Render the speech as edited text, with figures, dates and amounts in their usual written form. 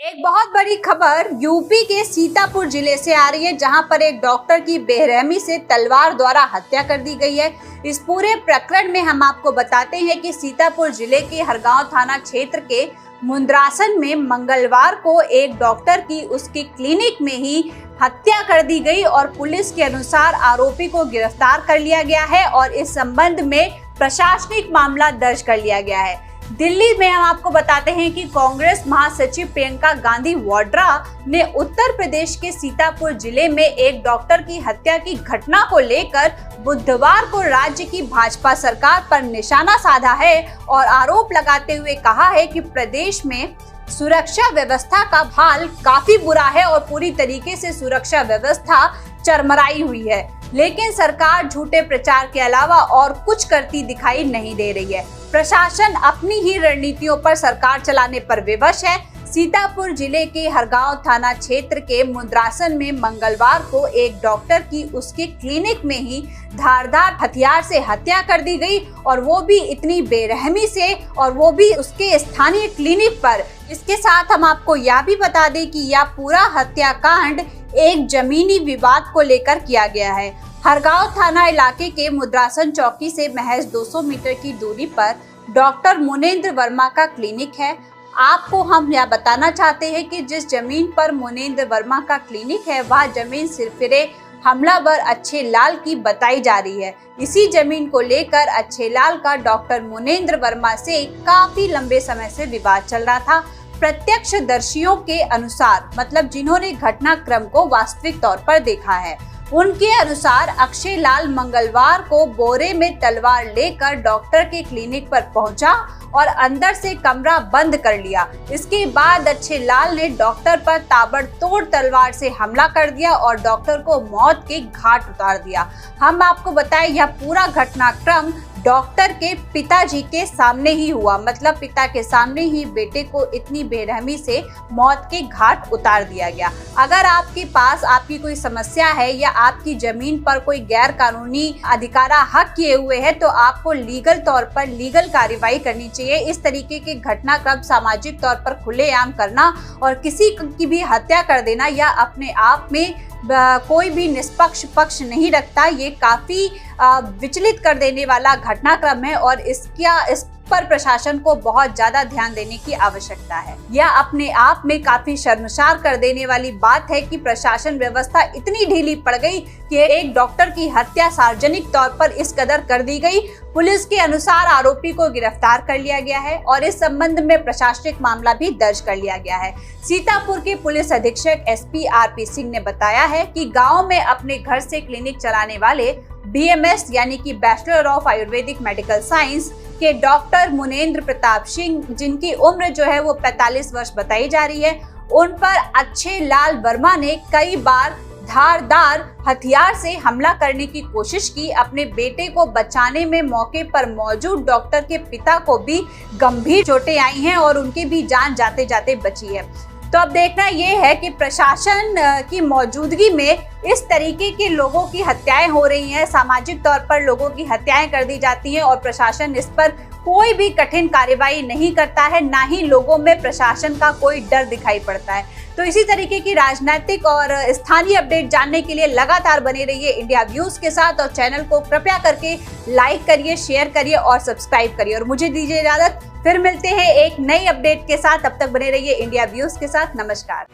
एक बहुत बड़ी खबर यूपी के सीतापुर जिले से आ रही है, जहां पर एक डॉक्टर की बेरहमी से तलवार द्वारा हत्या कर दी गई है। इस पूरे प्रकरण में हम आपको बताते हैं कि सीतापुर जिले के हरगांव थाना क्षेत्र के मुंद्रासन में मंगलवार को एक डॉक्टर की उसकी क्लिनिक में ही हत्या कर दी गई और पुलिस के अनुसार आरोपी को गिरफ्तार कर लिया गया है और इस संबंध में प्रशासनिक मामला दर्ज कर लिया गया है। दिल्ली में हम आपको बताते हैं कि कांग्रेस महासचिव प्रियंका गांधी वाड्रा ने उत्तर प्रदेश के सीतापुर जिले में एक डॉक्टर की हत्या की घटना को लेकर बुधवार को राज्य की भाजपा सरकार पर निशाना साधा है और आरोप लगाते हुए कहा है कि प्रदेश में सुरक्षा व्यवस्था का हाल काफी बुरा है और पूरी तरीके से सुरक्षा व्यवस्था चरमराई हुई है, लेकिन सरकार झूठे प्रचार के अलावा और कुछ करती दिखाई नहीं दे रही है। प्रशासन अपनी ही रणनीतियों पर सरकार चलाने पर विवश है। सीतापुर जिले के हरगांव थाना क्षेत्र के मुंद्रासन में मंगलवार को एक डॉक्टर की उसके क्लिनिक में ही धारदार हथियार से हत्या कर दी गई और वो भी इतनी बेरहमी से, और वो भी उसके स्थानीय क्लिनिक पर। इसके साथ हम आपको यह भी बता दें कि यह पूरा हत्याकांड एक जमीनी विवाद को लेकर किया गया है। हरगांव थाना इलाके के मुंद्रासन चौकी से महज 200 मीटर की दूरी पर डॉक्टर मुनेंद्र वर्मा का क्लिनिक है। आपको हम यह बताना चाहते हैं कि जिस जमीन पर मुनेंद्र वर्मा का क्लिनिक है वह जमीन सिरफिरे हमलावर अच्छे लाल की बताई जा रही है। इसी जमीन को लेकर अच्छे लाल का डॉक्टर मुनेंद्र वर्मा से काफी लंबे समय से विवाद चल रहा था। प्रत्यक्षदर्शियों के अनुसार, मतलब जिन्होंने घटनाक्रम को वास्तविक तौर पर देखा है, उनके अनुसार अक्षय लाल मंगलवार को बोरे में तलवार लेकर डॉक्टर के क्लिनिक पर पहुंचा और अंदर से कमरा बंद कर लिया। इसके बाद अक्षय लाल ने डॉक्टर पर ताबड़तोड़ तलवार से हमला कर दिया और डॉक्टर को मौत के घाट उतार दिया। हम आपको बताएं, यह पूरा घटनाक्रम डॉक्टर के पिताजी के सामने ही हुआ, मतलब पिता के सामने ही बेटे को इतनी बेरहमी से मौत के घाट उतार दिया गया। अगर आपके पास आपकी कोई समस्या है या आपकी जमीन पर कोई गैर कानूनी अधिकारा हक किए हुए है तो आपको लीगल तौर पर लीगल कार्रवाई करनी चाहिए। इस तरीके के घटनाक्रम सामाजिक तौर पर खुलेआम करना और किसी की भी हत्या कर देना या अपने आप में कोई भी निष्पक्ष पक्ष नहीं रखता, ये काफी विचलित कर देने वाला घटनाक्रम है और इस पर प्रशासन को बहुत ज्यादा ध्यान देने की आवश्यकता है। यह अपने आप में काफी शर्मसार कर देने वाली बात है कि प्रशासन व्यवस्था इतनी ढीली पड़ गई कि एक डॉक्टर की हत्या सार्वजनिक तौर पर इस कदर कर दी गई। पुलिस के अनुसार आरोपी को गिरफ्तार कर लिया गया है और इस संबंध में प्रशासनिक मामला भी दर्ज कर लिया गया है। सीतापुर के पुलिस अधीक्षक SP RP सिंह ने बताया है कि गाँव में अपने घर से क्लिनिक चलाने वाले BMS यानी कि bachelor of Ayurvedic medical science के डॉक्टर मुनेंद्र प्रताप सिंह, जिनकी उम्र जो है वो 45 वर्ष बताई जा रही है, उन पर अक्षय लाल वर्मा ने कई बार धारदार हथियार से हमला करने की कोशिश की। अपने बेटे को बचाने में मौके पर मौजूद डॉक्टर के पिता को भी गंभीर चोटें आई हैं और उनकी भी जान जाते जाते बची है। तो अब देखना ये है कि प्रशासन की मौजूदगी में इस तरीके के लोगों की हत्याएं हो रही हैं, सामाजिक तौर पर लोगों की हत्याएं कर दी जाती हैं और प्रशासन इस पर कोई भी कठिन कार्रवाई नहीं करता है, ना ही लोगों में प्रशासन का कोई डर दिखाई पड़ता है। तो इसी तरीके की राजनीतिक और स्थानीय अपडेट जानने के लिए लगातार बने रहिए इंडिया व्यूज के साथ और चैनल को कृपया करके लाइक करिए, शेयर करिए और सब्सक्राइब करिए और मुझे दीजिए इजाजत। फिर मिलते हैं एक नई अपडेट के साथ, तब तक बने रहिए इंडिया व्यूज के साथ। नमस्कार।